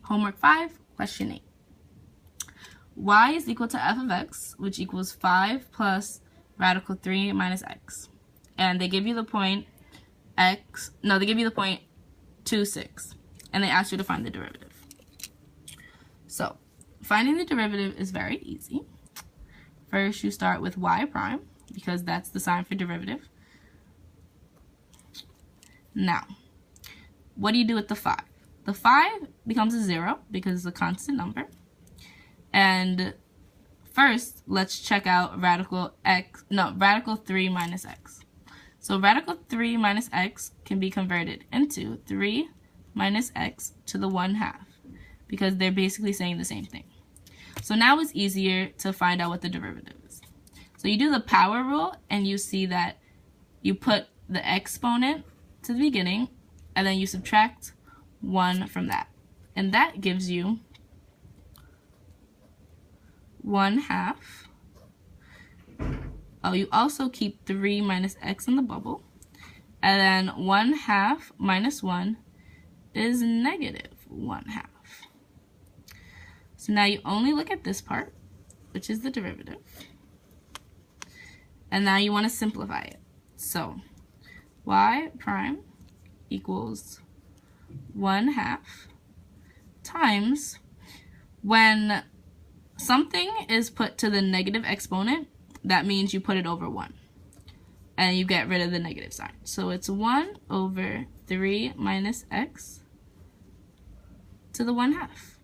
Homework 5, question 8. Y is equal to f of x, which equals 5 plus radical 3 minus x. And they give you the point x, no, they give you the point 2, 6. And they ask you to find the derivative. So, finding the derivative is very easy. First, you start with y prime, because that's the sign for derivative. Now, what do you do with the 5? The 5 becomes a 0 because it's a constant number. And first, let's check out radical 3 minus x. So radical 3 minus x can be converted into 3 minus x to the 1/2 because they're basically saying the same thing. So now it's easier to find out what the derivative is. So you do the power rule and you see that you put the exponent to the beginning and then you subtract 1 from that. And that gives you 1/2. Oh, you also keep 3 minus x in the bubble. And then 1/2 minus 1 is negative 1/2. So now you only look at this part, which is the derivative. And now you want to simplify it. So y prime equals 1/2 times, when something is put to the negative exponent, that means you put it over 1. And you get rid of the negative sign. So it's 1 over 3 minus x to the 1/2.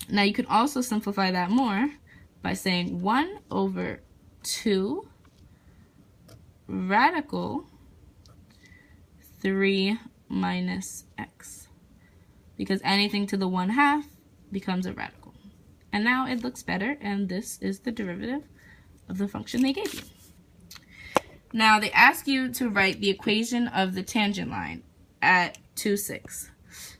Now you can also simplify that more by saying 1 over 2 radical 3 minus x. Because anything to the 1/2 becomes a radical. And now it looks better, and this is the derivative of the function they gave you. Now they ask you to write the equation of the tangent line at 2, 6.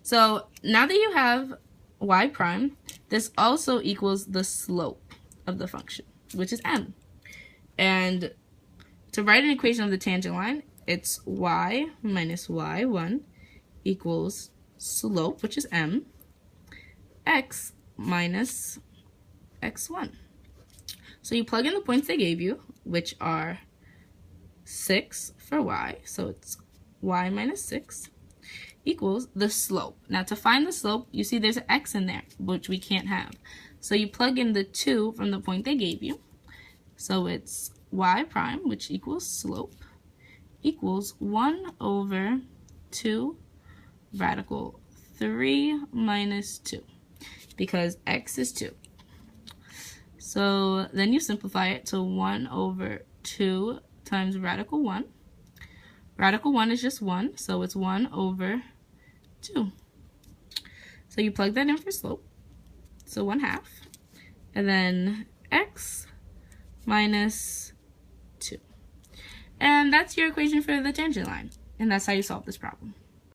So now that you have y prime, this also equals the slope of the function, which is m. And to write an equation of the tangent line, it's y minus y1 equals slope, which is m, x minus x1. So you plug in the points they gave you, which are 6 for y, so it's y minus 6, equals the slope. Now to find the slope, you see there's an x in there, which we can't have. So you plug in the 2 from the point they gave you. So it's y prime, which equals slope, equals 1 over 2 radical 3 minus 2, because x is 2. So then you simplify it to 1 over 2 times radical 1. Radical 1 is just 1, so it's 1 over 2. So you plug that in for slope, so 1/2. And then x minus 2. And that's your equation for the tangent line. And that's how you solve this problem.